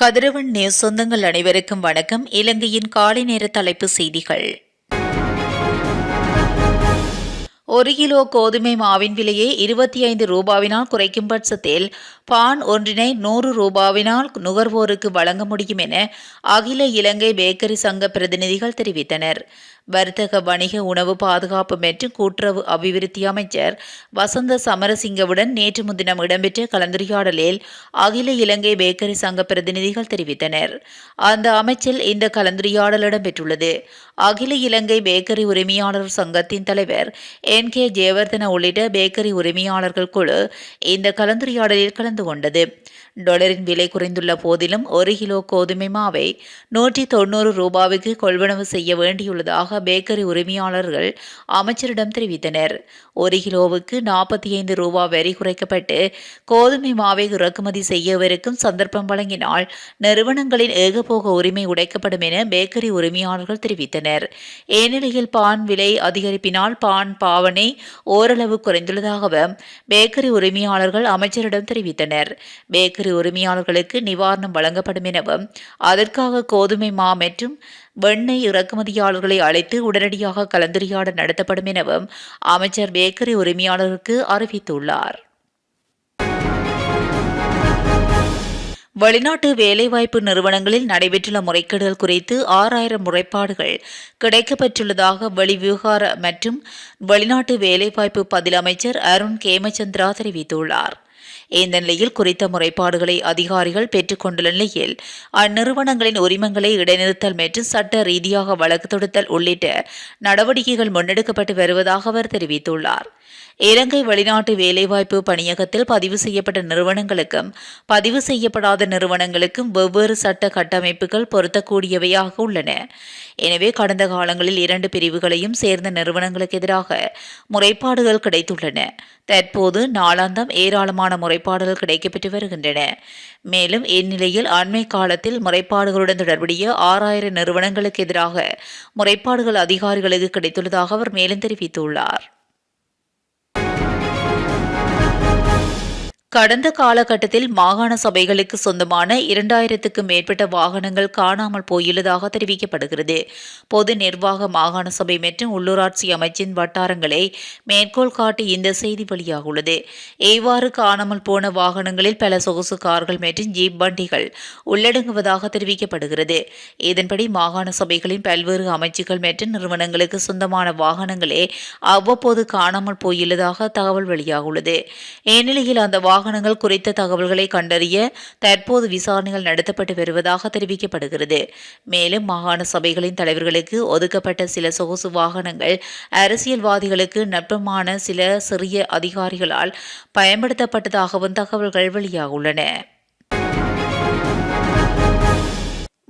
கதிரவன் news சொந்தங்கள் அனைவருக்கும் வணக்கம். இலங்கையின் காலை நேர தலைப்பு செய்திகள். 1 கிலோ கோதுமை மாவின் விலையை 25 ரூபாவினால் குறைக்கும் பட்சத்தில் பான் ஒன்றினை 100 ரூபாவினால் நுகர்வோருக்கு வழங்க முடியும் என அகில இலங்கை பேக்கரி சங்க பிரதிநிதிகள் தெரிவித்தனர். வர்த்தக வணிக உணவு பாதுகாப்பு மற்றும் கூட்டுறவு அபிவிருத்தி அமைச்சர் வசந்த சமரசிங்கவுடன் நேற்று முன்தினம் இடம்பெற்ற கலந்துரையாடலில் அகில இலங்கை பேக்கரி சங்க பிரதிநிதிகள் தெரிவித்தனர். அந்த அமைச்சில் இந்த கலந்துரையாடல் இடம்பெற்றுள்ளது. அகில இலங்கை பேக்கரி உரிமையாளர் சங்கத்தின் தலைவர் NK ஜெயவர்தன உள்ளிட்ட பேக்கரி உரிமையாளர்கள் குழு இந்த கலந்துரையாடலில் கலந்து கொண்டது. டாலரின் விலை குறைந்துள்ள போதிலும் 1 கிலோ கோதுமை மாவை 190 ரூபாவுக்கு கொள்வனவு செய்ய வேண்டியுள்ளதாக பேக்கரி உரிமையாளர்கள் அமைச்சரிடம் தெரிவித்தனர். 1 கிலோவுக்கு 45 ரூபா வரி குறைக்கப்பட்டு கோதுமை மாவை இறக்குமதி செய்யவிருக்கும் சந்தர்ப்பம் வழங்கினால் நிறுவனங்களின் ஏகபோக உரிமை உடைக்கப்படும் என பேக்கரி உரிமையாளர்கள் தெரிவித்தனர். இந்நிலையில் பான் விலை அதிகரிப்பினால் பான் பாவனை ஓரளவு குறைந்துள்ளதாகவும் பேக்கரி உரிமையாளர்கள் அமைச்சரிடம் தெரிவித்தனர். பேக்கரி உரிமையாளர்களுக்கு நிவாரணம் வழங்கப்படும் எனவும் அதற்காக கோதுமை மா மற்றும் வெண்ணெய் இறக்குமதியாளர்களை அழைத்து உடனடியாக கலந்துரையாடல் நடத்தப்படும் எனவும் அமைச்சர் பேக்கரி உரிமையாளருக்கு அறிவித்துள்ளார். வெளிநாட்டு வேலைவாய்ப்பு நிறுவனங்களில் நடைபெற்றுள்ள முறைகேடுகள் குறித்து 6000 முறைப்பாடுகள் கிடைக்கப்பெற்றுள்ளதாக வெளிவிவகார மற்றும் வெளிநாட்டு வேலைவாய்ப்பு பதில் அமைச்சர் அருண் கேமச்சந்திரா தெரிவித்துள்ளார். இந்த நிலையில் குறித்த முறைப்பாடுகளை அதிகாரிகள் பெற்றுக் கொண்டுள்ள நிலையில் அந்நிறுவனங்களின் உரிமங்களை இடைநிறுத்தல் மற்றும் சட்ட ரீதியாக வழக்கு தொடுத்தல் உள்ளிட்ட நடவடிக்கைகள் முன்னெடுக்கப்பட்டு வருவதாக அவர் தெரிவித்துள்ளார். இலங்கை வெளிநாட்டு வேலைவாய்ப்பு பணியகத்தில் பதிவு செய்யப்பட்ட நிறுவனங்களுக்கும் பதிவு செய்யப்படாத நிறுவனங்களுக்கும் வெவ்வேறு சட்ட கட்டமைப்புகள் பொருத்தக்கூடியவையாக உள்ளன. எனவே கடந்த காலங்களில் 2 பிரிவுகளையும் சேர்ந்த நிறுவனங்களுக்கு எதிராக முறைப்பாடுகள் கிடைத்துள்ளன. தற்போது நாளாந்தம் ஏராளமான முறைப்பாடுகள் கிடைக்கப்பெற்று வருகின்றன. மேலும் இந்நிலையில் அண்மை காலத்தில் முறைப்பாடுகளுடன் தொடர்புடைய 6000 நிறுவனங்களுக்கு எதிராக முறைப்பாடுகள் அதிகாரிகளுக்கு கிடைத்துள்ளதாக அவர் மேலும் தெரிவித்துள்ளார். கடந்த காலகட்டத்தில் மாகாண சபைகளுக்கு சொந்தமான 2000க்கும் மேற்பட்ட வாகனங்கள் காணாமல் போயுள்ளதாக தெரிவிக்கப்படுகிறது. பொது நிர்வாக மாகாண சபை மற்றும் உள்ளூராட்சி அமைச்சின் வட்டாரங்களை மேற்கோள் காட்டி இந்த செய்தி வெளியாகுள்ளது. இவ்வாறு காணாமல் போன வாகனங்களில் பல சொகுசு கார்கள் மற்றும் ஜீப் வண்டிகள் உள்ளடங்குவதாக தெரிவிக்கப்படுகிறது. இதன்படி மாகாண சபைகளின் பல்வேறு அமைச்சுகள் மற்றும் நிறுவனங்களுக்கு சொந்தமான வாகனங்களே அவ்வப்போது காணாமல் போயுள்ளதாக தகவல் வெளியாகுள்ளது. இந்நிலையில் அந்த வாகனங்கள் குறித்த தகவல்களை கண்டறிய தற்போது விசாரணைகள் நடத்தப்பட்டு வருவதாக தெரிவிக்கப்படுகிறது. மேலும் மாகாண சபைகளின் தலைவர்களுக்கு ஒதுக்கப்பட்ட சில சொகுசு வாகனங்கள் அரசியல்வாதிகளுக்கு நட்பமான சில சிறிய அதிகாரிகளால் பயன்படுத்தப்பட்டதாகவும் தகவல்கள் வெளியாகியுள்ளன.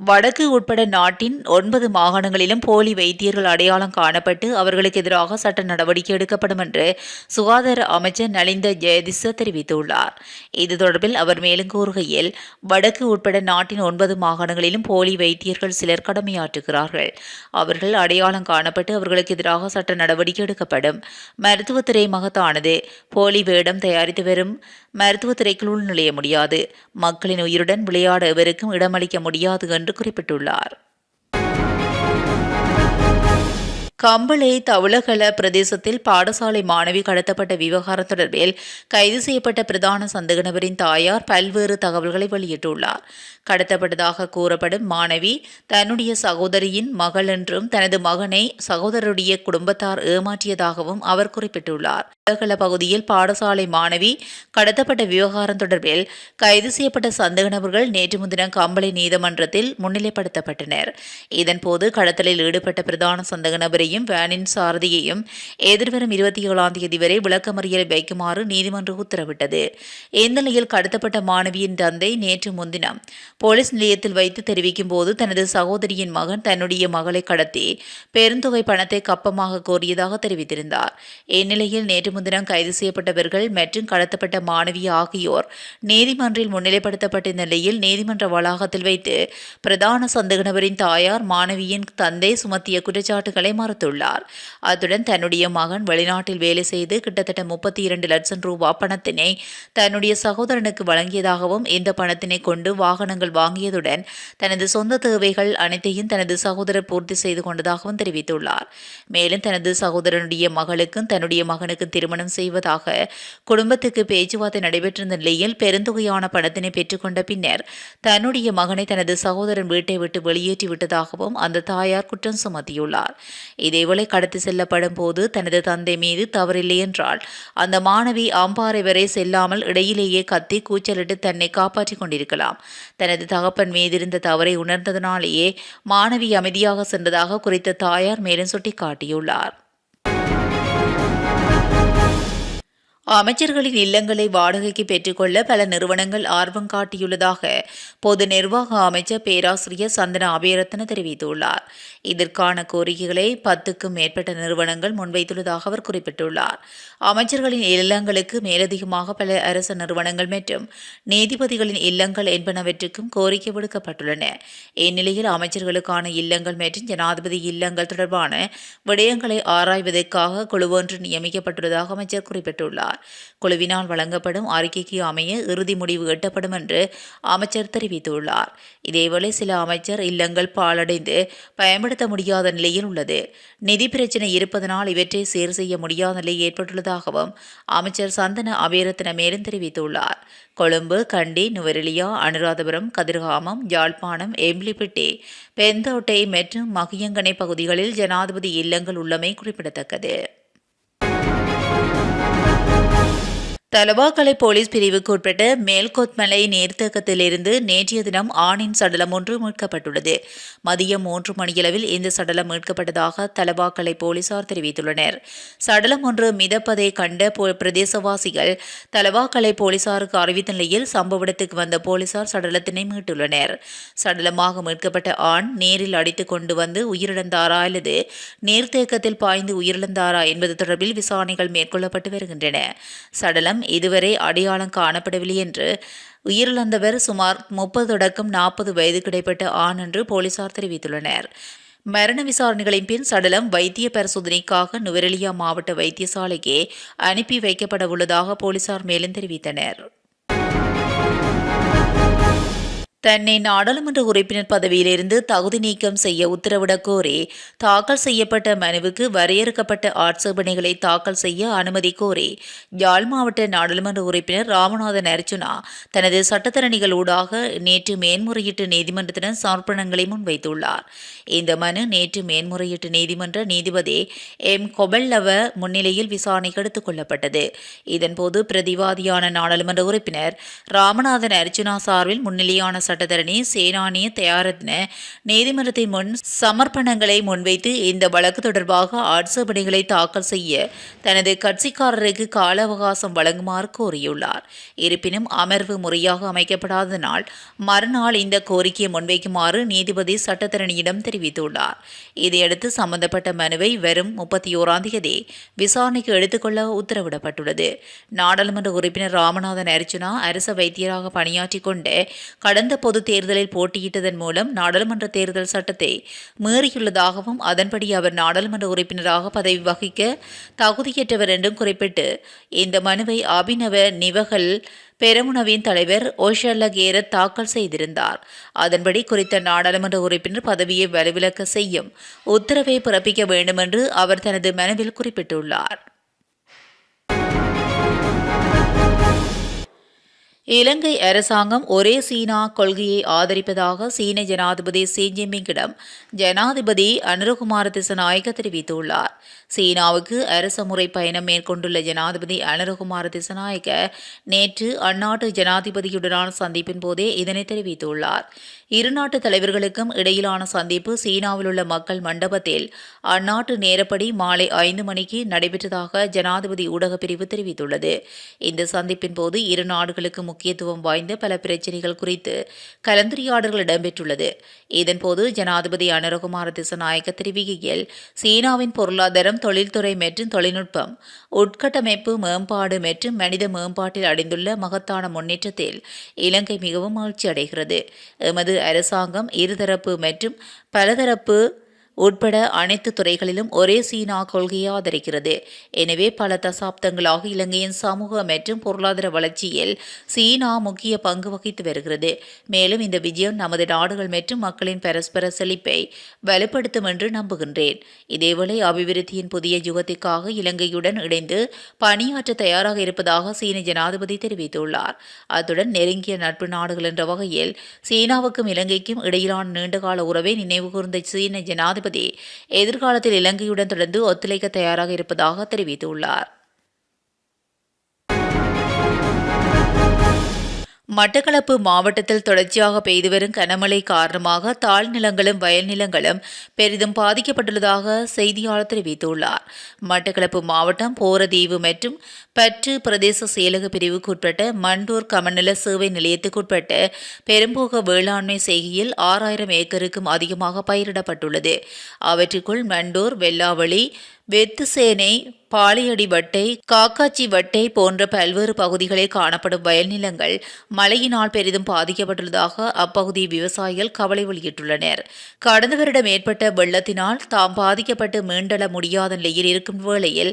வடக்கு உட்பட நாட்டின் 9 மாகாணங்களிலும் போலி வைத்தியர்கள் அடையாளம் காணப்பட்டு அவர்களுக்கு எதிராக சட்ட நடவடிக்கை எடுக்கப்படும் என்று சுகாதார அமைச்சர் நலிந்த ஜெயதிச தெரிவித்துள்ளார். இது தொடர்பில் அவர் மேலும் கூறுகையில், வடக்கு உட்பட நாட்டின் 9 மாகாணங்களிலும் போலி வைத்தியர்கள் சிலர் கடமையாற்றுகிறார்கள். அவர்கள் அடையாளம் காணப்பட்டு அவர்களுக்கு எதிராக சட்ட நடவடிக்கை எடுக்கப்படும். மருத்துவத்துறை மகத்தானது. போலி வேடம் தயாரித்து வரும் மருத்துவத்துறைக்குள் நுழைய முடியாது. மக்களின் உயிருடன் விளையாட எவருக்கும் இடமளிக்க முடியாது என்று குறிப்பிட்டுள்ளார். கம்பளை தவுளகல பிரதேசத்தில் பாடசாலை மாணவி கடத்தப்பட்ட விவகாரம் தொடர்பில் கைது செய்யப்பட்ட பிரதான சந்தேக நபரின் தாயார் பல்வேறு தகவல்களை வெளியிட்டுள்ளார். கடத்தப்பட்டதாக கூறப்படும் மாணவி தன்னுடைய சகோதரியின் மகள் என்றும் தனது மகனை சகோதரருடைய குடும்பத்தார் ஏமாற்றியதாகவும் அவர் குறிப்பிட்டுள்ளார். தவுளகல பகுதியில் பாடசாலை மாணவி கடத்தப்பட்ட விவகாரம் தொடர்பில் கைது செய்யப்பட்ட சந்தேக நபர்கள் நேற்று முன்தினம் கம்பளை நீதிமன்றத்தில் முன்னிலைப்படுத்தப்பட்டனர். இதன்போது கடத்தலில் ஈடுபட்ட பிரதான சந்தேக நபரை வேனின் சாரதியையும் எதிர்வரும் 27ஆம் தேதி வரை விளக்கமறியலை வைக்குமாறு நீதிமன்றம் உத்தரவிட்டது. இந்நிலையில் கடத்தப்பட்ட மாணவியின் தந்தை நேற்று முன்தினம் போலீஸ் நிலையத்தில் வைத்து தெரிவிக்கும் போது தனது சகோதரியின் மகன் தன்னுடைய மகளை கடத்தி பெருந்தொகை பணத்தை கப்பமாக கோரியதாக தெரிவித்திருந்தார். இந்நிலையில் நேற்று முன்தினம் கைது செய்யப்பட்டவர்கள் மற்றும் கடத்தப்பட்ட மாணவி ஆகியோர் நீதிமன்றில் முன்னிலைப்படுத்தப்பட்ட நிலையில் நீதிமன்ற வளாகத்தில் வைத்து பிரதான சந்தேக நபரின் தாயார் மாணவியின் தந்தை சுமத்திய குற்றச்சாட்டுகளை மறுத்துள்ளார். அத்துடன் தன்னுடைய மகன் வெளிநாட்டில் வேலை செய்து கிட்டத்தட்ட 32 லட்சம் ரூபாய் பணத்தினை தன்னுடைய சகோதரனுக்கு வழங்கியதாகவும் இந்த பணத்தினை கொண்டு வாகனங்கள் பொருட்கள் வாங்கியதுடன் தனது சொந்த தேவைகள் அனைத்தையும் தனது சகோதரர் பூர்த்தி செய்து கொண்டதாகவும் தெரிவித்துள்ளார். மேலும் தனது சகோதரனுடைய மகளுக்கும் தன்னுடைய மகனுக்கும் திருமணம் செய்வதாக குடும்பத்துக்கு பேச்சுவார்த்தை நடைபெற்றிருந்த நிலையில் பெருந்தொகையான பணத்தினை பெற்றுக்கொண்ட பின்னர் தன்னுடைய மகனை தனது சகோதரன் வீட்டை விட்டு வெளியேற்றிவிட்டதாகவும் அந்த தாயார் குற்றம் சுமத்தியுள்ளார். இதேவேளை கடத்தி செல்லப்படும் போது தனது தந்தை மீது தவறில்லை என்றால் அந்த மாணவி அம்பாறை வரை செல்லாமல் இடையிலேயே கத்தி கூச்சலிட்டு தன்னை காப்பாற்றிக் கொண்டிருக்கலாம். தனது தகப்பன் மீதிருந்த தவறை உணர்ந்ததனாலேயே மாணவி அமைதியாக சென்றதாக குறித்த தாயார் மேலும் சுட்டிக்காட்டியுள்ளார். அமைச்சர்களின் இல்லங்களை வாடகைக்கு பெற்றுக்கொள்ள பல நிறுவனங்கள் ஆர்வம் காட்டியுள்ளதாக பொது நிர்வாக அமைச்சர் பேராசிரியர் சந்தன அபேரத்ன தெரிவித்துள்ளார். இதற்கான கோரிக்கைகளை 10க்கும் மேற்பட்ட நிறுவனங்கள் முன்வைத்துள்ளதாக அவர் குறிப்பிட்டுள்ளார். அமைச்சர்களின் இல்லங்களுக்கு மேலதிகமாக பல அரசு நிறுவனங்கள் மற்றும் நீதிபதிகளின் இல்லங்கள் என்பனவற்றுக்கும் கோரிக்கை விடுக்கப்பட்டுள்ளன. இந்நிலையில் அமைச்சர்களுக்கான இல்லங்கள் மற்றும் ஜனாதிபதி இல்லங்கள் தொடர்பான விடயங்களை ஆராய்வதற்காக குழு ஒன்று நியமிக்கப்பட்டுள்ளதாக அமைச்சர் குறிப்பிட்டுள்ளார். குழுவினால் வழங்கப்படும் அறிக்கைக்கு அமைய இறுதி முடிவு எட்டப்படும் என்று அமைச்சர் தெரிவித்துள்ளார். இதேவேளை சில அமைச்சர் இல்லங்கள் பாழடைந்து பயன்படுத்த முடியாத நிலையில் உள்ளது. நிதி பிரச்சினை இருப்பதனால் இவற்றை சீர் செய்ய முடியாத நிலை ஏற்பட்டுள்ளதாகவும் அமைச்சர் சந்தன அபேரத்ன மேலும் தெரிவித்துள்ளார். கொழும்பு, கண்டி, நுவரெலியா, அனுராதபுரம், கதிர்காமம், யாழ்ப்பாணம், எம்லிப்பிட்டி, பெந்தோட்டை மற்றும் மகியங்கனை பகுதிகளில் ஜனாதிபதி இல்லங்கள் உள்ளமை குறிப்பிடத்தக்கது. தலவாக்கலை போலீஸ் பிரிவுக்கு உட்பட்ட மேல்கொத்மலை நீர்த்தேக்கத்திலிருந்து நேற்றைய தினம் ஆணின் சடலம் ஒன்று மீட்கப்பட்டுள்ளது. மதியம் 3 மணியளவில் இந்த சடலம் மீட்கப்பட்டதாக தலவாக்கலை போலீசார் தெரிவித்துள்ளனர். சடலம் ஒன்று மிதப்பதை கண்ட பிரதேசவாசிகள் தலவாக்கலை போலீசாருக்கு அறிவித்த நிலையில் சம்பவ இடத்துக்கு வந்த போலீசார் சடலத்தினை மீட்டுள்ளனர். சடலமாக மீட்கப்பட்ட ஆண் நீரில் அடித்துக் கொண்டு வந்து உயிரிழந்தாரா அல்லது நீர்த்தேக்கத்தில் பாய்ந்து உயிரிழந்தாரா என்பது தொடர்பில் விசாரணைகள் மேற்கொள்ளப்பட்டு வருகின்றன. சடலம் இதுவரை அடையாளம் காணப்படவில்லை என்று உயிரிழந்தவர் சுமார் 30 தொடக்கம் 40 வயது கிடைப்பட்ட ஆண் என்று போலீசார் தெரிவித்துள்ளனர். மரண விசாரணைகளின் பின் சடலம் வைத்திய பரிசோதனைக்காக நுவரெலியா மாவட்ட வைத்தியசாலைக்கு அனுப்பி வைக்கப்பட உள்ளதாக போலீசார் மேலும் தெரிவித்தனர். தன்னை நாடாளுமன்ற உறுப்பினர் பதவியிலிருந்து தகுதி நீக்கம் செய்ய உத்தரவிடக் கோரி தாக்கல் செய்யப்பட்ட மனுவுக்கு வரையறுக்கப்பட்ட ஆட்சேபனைகளை தாக்கல் செய்ய அனுமதி கோரி யாழ் மாவட்ட நாடாளுமன்ற உறுப்பினர் ராமநாதன் அர்ச்சுனா தனது சட்டத்தரணிகள் ஊடாக நேற்று மேன்முறையீட்டு நீதிமன்றத்தினர் சமர்ப்பணங்களை முன்வைத்துள்ளார். இந்த மனு நேற்று மேன்முறையீட்டு நீதிமன்ற நீதிபதி எம் கொபல்லவ முன்னிலையில் விசாரணைக்கு எடுத்துக் கொள்ளப்பட்டது. இதன்போது பிரதிவாதியான நாடாளுமன்ற உறுப்பினர் ராமநாதன் அர்ச்சுனா சார்பில் முன்னிலையான சட்டத்தரணி சேனானிய தயாரத்ன நீதிமன்றத்தின் முன் சமர்ப்பணங்களை முன்வைத்து இந்த வழக்கு தொடர்பாக ஆட்சேபனைகளை தாக்கல் செய்ய தனது கட்சிக்காரருக்கு கால அவகாசம் வழங்குமாறு கோரியுள்ளார். இருப்பினும் அமர்வு முறையாக அமைக்கப்படாததனால் மறுநாள் இந்த கோரிக்கையை முன்வைக்குமாறு நீதிபதி சட்டத்தரணியிடம் தெரிவித்துள்ளார். இதையடுத்து சம்பந்தப்பட்ட மனுவை வரும் 31ஆம் தேதி விசாரணைக்கு எடுத்துக்கொள்ள உத்தரவிடப்பட்டுள்ளது. நாடாளுமன்ற உறுப்பினர் ராமநாதன் அர்ச்சுனா அரச வைத்தியராக பணியாற்றிக் கொண்டு கடந்த பொது தேர்தலில் போட்டியிட்டதன் மூலம் நாடாளுமன்ற தேர்தல் சட்டத்தை மீறியுள்ளதாகவும் அதன்படி அவர் நாடாளுமன்ற உறுப்பினராக பதவி வகிக்க தகுதியற்றவர் என்றும் குறிப்பிட்டு இந்த மனுவை அபிநவ நிவகல் பெரமுனவின் தலைவர் ஓஷல்ல கேரத் தாக்கல் செய்திருந்தார். அதன்படி குறித்த நாடாளுமன்ற உறுப்பினர் பதவியை வலுவிலக்க செய்யும் உத்தரவை பிறப்பிக்க வேண்டும் என்று அவர் தனது மனுவில் குறிப்பிட்டுள்ளார். இலங்கை அரசாங்கம் ஒரே சீனா கொள்கையை ஆதரிப்பதாக சீன ஜனாதிபதி ஷி ஜின்பிங்கிடம் ஜனாதிபதி அனுரகுமார திசநாயக்க தெரிவித்துள்ளார். சீனாவுக்கு அரச முறை பயணம் மேற்கொண்டுள்ள ஜனாதிபதி அனுரகுமார திசநாயக்க நேற்று அந்நாட்டு ஜனாதிபதியுடனான சந்திப்பின் போதே இதனை தெரிவித்துள்ளார். இரு நாட்டு தலைவர்களுக்கும் இடையிலான சந்திப்பு சீனாவில் உள்ள மக்கள் மண்டபத்தில் அந்நாட்டு நேரப்படி மாலை 5 மணிக்கு நடைபெற்றதாக ஜனாதிபதி ஊடகப் பிரிவு தெரிவித்துள்ளது. இந்த சந்திப்பின் போது இரு நாடுகளுக்கு முக்கியத்துவம் வாய்ந்த பல பிரச்சினைகள் குறித்து கலந்துரையாடல்கள் இடம்பெற்றுள்ளது. இதன்போது ஜனாதிபதி அனுரகுமார திசநாயக்க தெரிவிக்கையில் சீனாவின் பொருளாதாரம், தொழில்துறை மற்றும் தொழில்நுட்பம், உட்கட்டமைப்பு மேம்பாடு மற்றும் மனித மேம்பாட்டில் அடைந்துள்ள மகத்தான முன்னேற்றத்தில் இலங்கை மிகவும் மகிழ்ச்சி அடைகிறது. எமது அரசாங்கம் இருதரப்பு மற்றும் பலதரப்பு உட்பட அனைத்து துறைகளிலும் ஒரே சீனா கொள்கையை ஆதரிக்கிறது. எனவே பல தசாப்தங்களாக இலங்கையின் சமூக மற்றும் பொருளாதார வளர்ச்சியில் சீனா முக்கிய பங்கு வகித்து வருகிறது. மேலும் இந்த விஜயம் நமது நாடுகள் மற்றும் மக்களின் பரஸ்பர செழிப்பை வலுப்படுத்தும் என்று நம்புகின்றேன். இதேவேளை அபிவிருத்தியின் புதிய யுகத்திற்காக இலங்கையுடன் இணைந்து பணியாற்ற தயாராக இருப்பதாக சீன ஜனாதிபதி தெரிவித்துள்ளார். அத்துடன் நெருங்கிய நட்பு நாடுகள் என்ற வகையில் சீனாவுக்கும் இலங்கைக்கும் இடையிலான நீண்டகால உறவை நினைவுகூர்ந்த சீன ஜனாதிபதி எதிர்காலத்தில் இலங்கையுடன் தொடர்ந்து ஒத்துழைக்க தயாராக இருப்பதாக தெரிவித்துள்ளார். மட்டக்களப்பு மாவட்டத்தில் தொடர்ச்சியாக பெய்து வரும் கனமழை காரணமாக தாழ்நிலங்களும் வயல் நிலங்களும் பெரிதும் பாதிக்கப்பட்டுள்ளதாக செய்தியாளர் தெரிவித்துள்ளார். மட்டக்களப்பு மாவட்டம் போரதீவு மற்றும் பற்று பிரதேச செயலக பிரிவுக்குட்பட்ட மண்டூர் கமநல சேவை நிலையத்துக்குட்பட்ட பெரும்போக வேளாண்மை செய்கையில் 6000 ஏக்கருக்கும் அதிகமாக பயிரிடப்பட்டுள்ளது. அவற்றுக்குள் மண்டூர், வெல்லாவளி, வெத்துசேனை, பாலியடி வட்டை, காக்காச்சி வட்டை போன்ற பல்வேறு பகுதிகளில் காணப்படும் வயல் நிலங்கள் மழையினால் பெரிதும் பாதிக்கப்பட்டுள்ளதாக அப்பகுதி விவசாயிகள் கவலை வெளியிட்டுள்ளனர். கடந்த வருடம் ஏற்பட்ட வெள்ளத்தினால் தாம் பாதிக்கப்பட்டு மீண்டெழ முடியாத நிலையில் இருக்கும் வேளையில்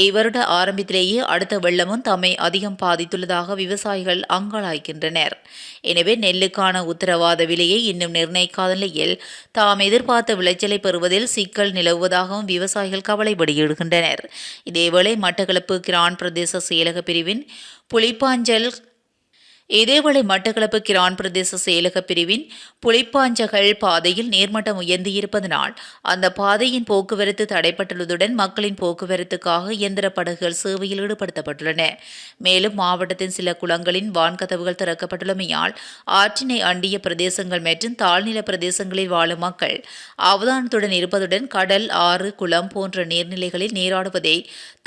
இவ்வருட ஆரம்பத்திலேயே அடுத்த வெள்ளமும் தம்மை அதிகம் பாதித்துள்ளதாக விவசாயிகள் அங்கலாய்க்கின்றனர். எனவே நெல்லுக்கான உத்தரவாத விலையை இன்னும் நிர்ணயிக்காத நிலையில் தாம் எதிர்பார்த்த விளைச்சலை பெறுவதில் சிக்கல் நிலவுவதாகவும் விவசாயிகள் கவலை வெளியிடுகின்றனர். இதேவேளை மட்டக்களப்பு கிரான் பிரதேச செயலக பிரிவின் புலிப்பாஞ்சகல் பாதையில் நீர்மட்டம் உயர்ந்திருப்பதனால் அந்த பாதையின் போக்குவரத்து தடைப்பட்டுள்ளதுடன் மக்களின் போக்குவரத்துக்காக இயந்திர படகுகள் சேவையில் ஈடுபடுத்தப்பட்டுள்ளன. மேலும் மாவட்டத்தின் சில குளங்களின் வான்கதவுகள் திறக்கப்பட்டுள்ளமையால் ஆற்றினை அண்டிய பிரதேசங்கள் மற்றும் தாழ்நில பிரதேசங்களில் வாழும் மக்கள் அவதானத்துடன் இருப்பதுடன் கடல், ஆறு, குளம் போன்ற நீர்நிலைகளில் நீராடுவதை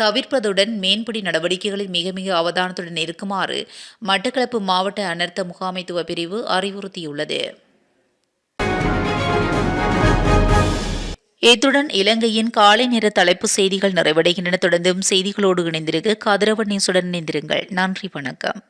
தவிர்ப்பதுடன் மீன்பிடி நடவடிக்கைகளில் மிக மிக அவதானத்துடன் இருக்குமாறு மட்டக்களப்பு மாவட்ட அனர்த்த முகாமைத்துவ பிரிவு அறிவுறுத்தியுள்ளது. இத்துடன் இலங்கையின் காலை நேர தலைப்பு செய்திகள் நிறைவடைகின்றன. தொடர்ந்தும் செய்திகளோடு இணைந்திருக்க கதிரவன் நியூஸுடன் இணைந்திருங்கள். நன்றி, வணக்கம்.